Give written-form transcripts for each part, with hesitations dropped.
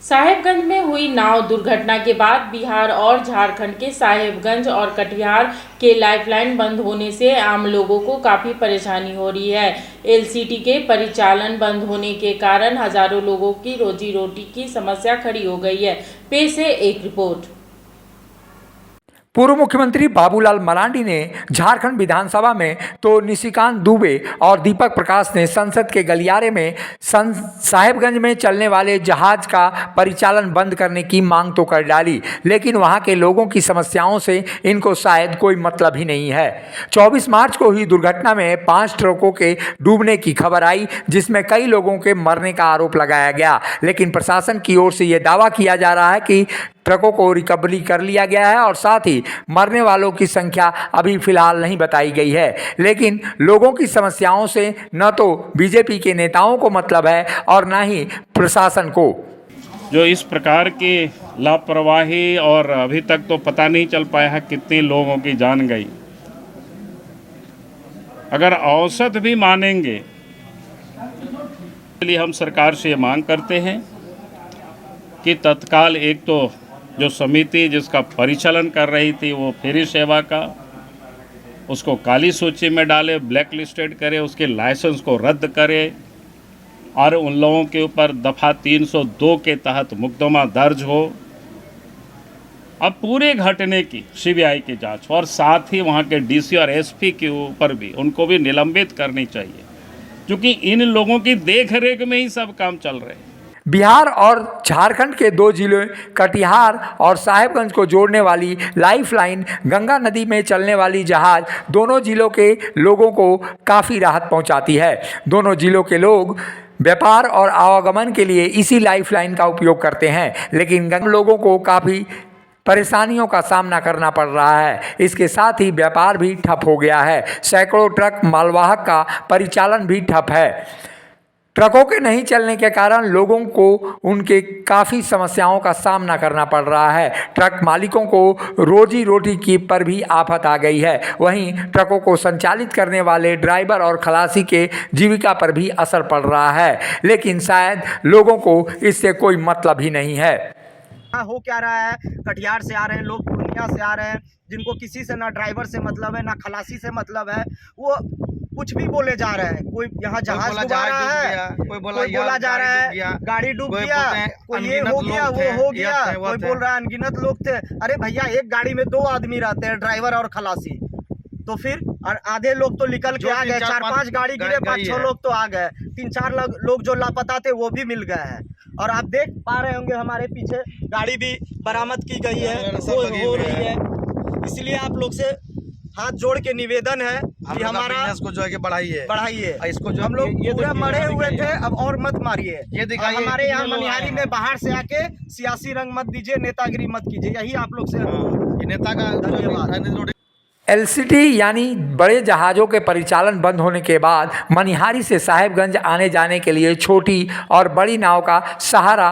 साहेबगंज में हुई नाव दुर्घटना के बाद बिहार और झारखंड के साहेबगंज और कटिहार के लाइफलाइन बंद होने से आम लोगों को काफ़ी परेशानी हो रही है। एलसीटी के परिचालन बंद होने के कारण हजारों लोगों की रोजी रोटी की समस्या खड़ी हो गई है। पेश है एक रिपोर्ट। पूर्व मुख्यमंत्री बाबूलाल मरांडी ने झारखंड विधानसभा में तो निशिकांत दुबे और दीपक प्रकाश ने संसद के गलियारे में साहेबगंज में चलने वाले जहाज का परिचालन बंद करने की मांग तो कर डाली, लेकिन वहां के लोगों की समस्याओं से इनको शायद कोई मतलब ही नहीं है। 24 मार्च को हुई दुर्घटना में 5 ट्रकों के डूबने की खबर आई, जिसमें कई लोगों के मरने का आरोप लगाया गया, लेकिन प्रशासन की ओर से यह दावा किया जा रहा है कि ट्रकों को रिकवरी कर लिया गया है और साथ ही मरने वालों की संख्या अभी फिलहाल नहीं बताई गई है। लेकिन लोगों की समस्याओं से न तो बीजेपी के नेताओं को मतलब है और न ही प्रशासन को। जो इस प्रकार की लापरवाही और अभी तक तो पता नहीं चल पाया है कितने लोगों की जान गई। अगर औसत भी मानेंगे, इसलिए हम सरकार से मांग करते हैं कि तत्काल एक तो जो समिति जिसका परिचालन कर रही थी वो फेरी सेवा का, उसको काली सूची में डाले, ब्लैक लिस्टेड करे, उसके लाइसेंस को रद्द करे और उन लोगों के ऊपर दफ़ा 302 के तहत मुकदमा दर्ज हो। अब पूरे घटने की सीबीआई की जांच और साथ ही वहाँ के डीसी और एसपी के ऊपर भी उनको भी निलंबित करनी चाहिए, क्योंकि इन लोगों की देख रेख में ही सब काम चल रहे हैं। बिहार और झारखंड के 2 जिलों कटिहार और साहेबगंज को जोड़ने वाली लाइफलाइन गंगा नदी में चलने वाली जहाज दोनों जिलों के लोगों को काफ़ी राहत पहुंचाती है। दोनों जिलों के लोग व्यापार और आवागमन के लिए इसी लाइफलाइन का उपयोग करते हैं, लेकिन लोगों को काफ़ी परेशानियों का सामना करना पड़ रहा है। इसके साथ ही व्यापार भी ठप हो गया है। सैकड़ों ट्रक मालवाहक का परिचालन भी ठप है। ट्रकों के नहीं चलने के कारण लोगों को उनके काफ़ी समस्याओं का सामना करना पड़ रहा है। ट्रक मालिकों को रोजी रोटी की पर भी आफत आ गई है। वहीं ट्रकों को संचालित करने वाले ड्राइवर और खलासी के जीविका पर भी असर पड़ रहा है, लेकिन शायद लोगों को इससे कोई मतलब ही नहीं है। हो क्या रहा है, कटिहार से आ रहे हैं लोग, पूर्णिया से आ रहे हैं, जिनको किसी से ना ड्राइवर से मतलब है ना खलासी से मतलब है, वो कुछ भी बोले जा रहे हैं। कोई यहाँ जहाज डूबा रहा है, कोई बोला जा रहा है गाड़ी डूब गया, कोई ये हो गया वो हो गया, कोई बोल रहा है अनगिनत लोग थे। अरे भैया, एक गाड़ी में 2 आदमी रहते हैं, ड्राइवर और खलासी, तो फिर आधे लोग तो निकल के आ गए, 4-5 गाड़ी गिरे, 5-6 लोग तो आ गए, 3-4 लोग जो लापता थे वो भी मिल गए हैं। और आप देख पा रहे होंगे हमारे पीछे गाड़ी भी बरामद की गई है, हो रही है। इसलिए आप लोग से हाथ जोड़ के निवेदन है कि हमारा को जो है कि बढ़ाइए इसको जो हम लोग पूरा मरे हुए थे, अब और मत मारिए। ये दिखाइए हमारे यहाँ मनिहारी में बाहर से आके सियासी रंग मत दीजिए, नेतागिरी मत कीजिए, यही आप लोग से नेता का धन्यवाद। एलसीटी यानी बड़े जहाज़ों के परिचालन बंद होने के बाद मनिहारी से साहेबगंज आने जाने के लिए छोटी और बड़ी नाव का सहारा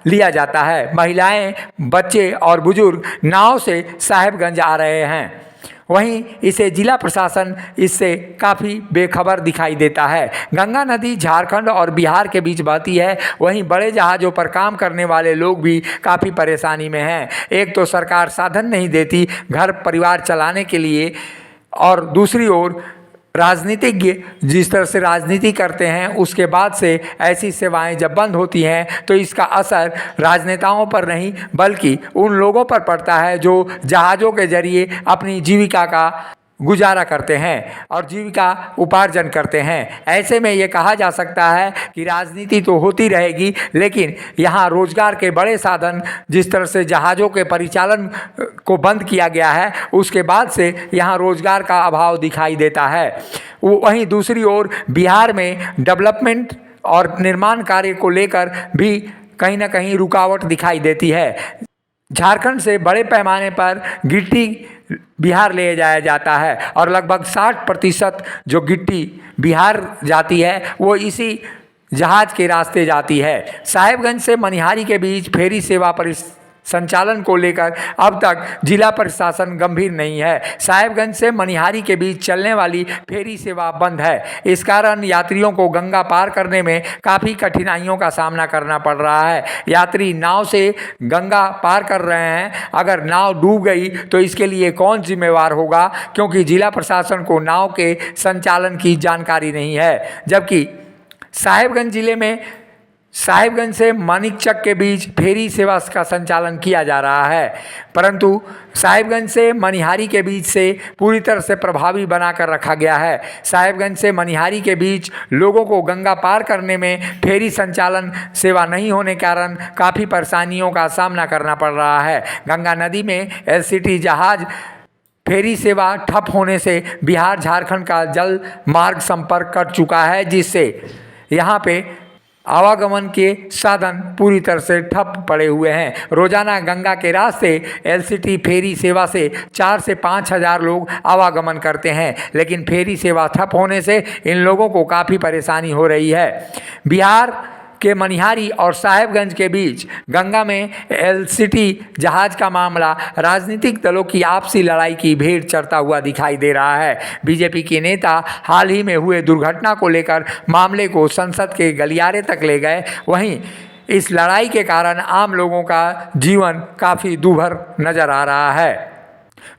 लिया जाता है। महिलाएं, बच्चे और बुजुर्ग नाव से साहेबगंज आ रहे हैं। वहीं इसे जिला प्रशासन इससे काफ़ी बेखबर दिखाई देता है। गंगा नदी झारखंड और बिहार के बीच बहती है। वहीं बड़े जहाज़ों पर काम करने वाले लोग भी काफ़ी परेशानी में हैं। एक तो सरकार साधन नहीं देती घर परिवार चलाने के लिए, और दूसरी ओर राजनीतिज्ञ जिस तरह से राजनीति करते हैं, उसके बाद से ऐसी सेवाएं जब बंद होती हैं तो इसका असर राजनेताओं पर नहीं बल्कि उन लोगों पर पड़ता है जो जहाज़ों के जरिए अपनी जीविका का गुजारा करते हैं और जीविका उपार्जन करते हैं। ऐसे में ये कहा जा सकता है कि राजनीति तो होती रहेगी, लेकिन यहाँ रोजगार के बड़े साधन जिस तरह से जहाज़ों के परिचालन को बंद किया गया है, उसके बाद से यहाँ रोजगार का अभाव दिखाई देता है। वहीं दूसरी ओर बिहार में डेवलपमेंट और निर्माण कार्य को लेकर भी कहीं ना कहीं रुकावट दिखाई देती है। झारखंड से बड़े पैमाने पर गिट्टी बिहार ले जाया जाता है और लगभग 60% जो गिट्टी बिहार जाती है वो इसी जहाज़ के रास्ते जाती है। साहेबगंज से मनिहारी के बीच फेरी सेवा संचालन को लेकर अब तक जिला प्रशासन गंभीर नहीं है। साहेबगंज से मनिहारी के बीच चलने वाली फेरी सेवा बंद है। इस कारण यात्रियों को गंगा पार करने में काफ़ी कठिनाइयों का सामना करना पड़ रहा है। यात्री नाव से गंगा पार कर रहे हैं, अगर नाव डूब गई तो इसके लिए कौन जिम्मेवार होगा, क्योंकि जिला प्रशासन को नाव के संचालन की जानकारी नहीं है। जबकि साहेबगंज जिले में साहेबगंज से मानिकचक के बीच फेरी सेवा का संचालन किया जा रहा है, परंतु साहेबगंज से मनिहारी के बीच से पूरी तरह से प्रभावी बनाकर रखा गया है। साहेबगंज से मनिहारी के बीच लोगों को गंगा पार करने में फेरी संचालन सेवा नहीं होने के कारण काफ़ी परेशानियों का सामना करना पड़ रहा है। गंगा नदी में LCT जहाज फेरी सेवा ठप होने से बिहार झारखंड का जल मार्ग संपर्क कर चुका है, जिससे यहाँ पे आवागमन के साधन पूरी तरह से ठप पड़े हुए हैं। रोजाना गंगा के रास्ते LCT फेरी सेवा से 4 से 5 हज़ार लोग आवागमन करते हैं, लेकिन फेरी सेवा ठप होने से इन लोगों को काफ़ी परेशानी हो रही है। बिहार के मनिहारी और साहेबगंज के बीच गंगा में LCT जहाज का मामला राजनीतिक दलों की आपसी लड़ाई की भेंट चढ़ता हुआ दिखाई दे रहा है। बीजेपी के नेता हाल ही में हुए दुर्घटना को लेकर मामले को संसद के गलियारे तक ले गए। वहीं इस लड़ाई के कारण आम लोगों का जीवन काफ़ी दूभर नजर आ रहा है।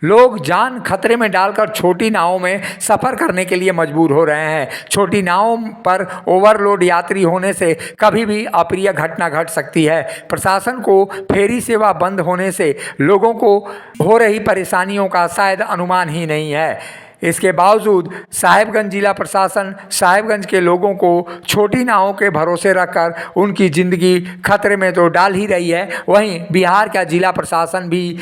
लोग जान खतरे में डालकर छोटी नावों में सफ़र करने के लिए मजबूर हो रहे हैं। छोटी नावों पर ओवरलोड यात्री होने से कभी भी अप्रिय घटना घट सकती है। प्रशासन को फेरी सेवा बंद होने से लोगों को हो रही परेशानियों का शायद अनुमान ही नहीं है। इसके बावजूद साहेबगंज जिला प्रशासन साहेबगंज के लोगों को छोटी नावों के भरोसे रखकर उनकी ज़िंदगी खतरे में तो डाल ही रही है। वहीं बिहार का जिला प्रशासन भी,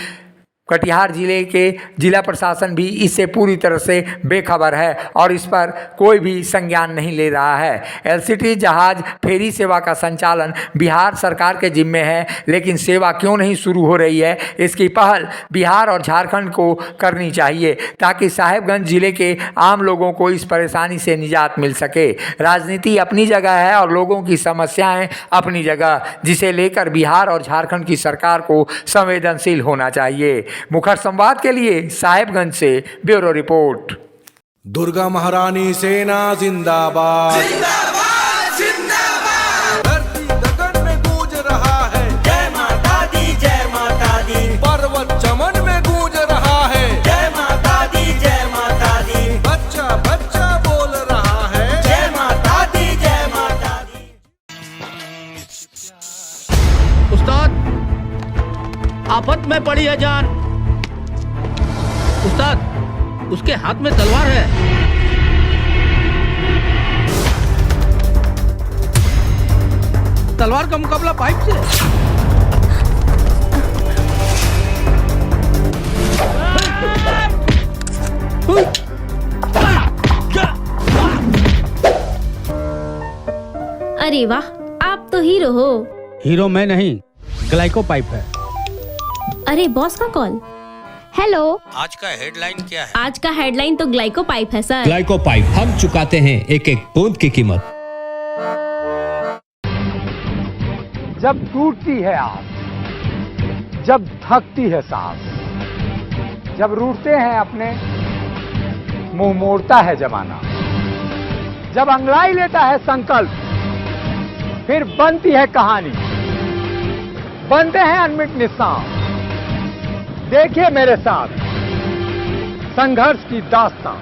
कटिहार जिले के जिला प्रशासन भी इससे पूरी तरह से बेखबर है और इस पर कोई भी संज्ञान नहीं ले रहा है। LCT जहाज फेरी सेवा का संचालन बिहार सरकार के जिम्मे है, लेकिन सेवा क्यों नहीं शुरू हो रही है, इसकी पहल बिहार और झारखंड को करनी चाहिए ताकि साहेबगंज जिले के आम लोगों को इस परेशानी से निजात मिल सके। राजनीति अपनी जगह है और लोगों की समस्याएं अपनी जगह, जिसे लेकर बिहार और झारखंड की सरकार को संवेदनशील होना चाहिए। मुखर संवाद के लिए साहेबगंज से ब्यूरो रिपोर्ट। दुर्गा महारानी सेना जिंदाबाद, जिंदाबाद जिंदाबाद। धरती गगन में गूंज रहा है जय माता दी, जय माता दी। पर्वत चमन में गूंज रहा है जय माता दी, जय माता दी। बच्चा बच्चा बोल रहा है जय माता दी, जय माता दी। उस्ताद, आफत में पड़ी है जान। उस्ताद, उसके हाथ में तलवार है। तलवार का मुकाबला पाइप से। अरे वाह, आप तो हीरो हो। हीरो मैं नहीं, ग्लाइको पाइप है। अरे बॉस का कॉल। हेलो, आज का हेडलाइन क्या है? आज का हेडलाइन तो ग्लाइको पाइप है सर। ग्लाइको पाइप, हम चुकाते हैं एक एक बूंद की कीमत। जब टूटती है आस, जब थकती है सांस, जब रूठते हैं अपने, मुंह मोड़ता है जमाना, जब अंगड़ाई लेता है संकल्प, फिर बनती है कहानी, बनते हैं अनमिट निशान। देखिए मेरे साथ संघर्ष की दास्तां।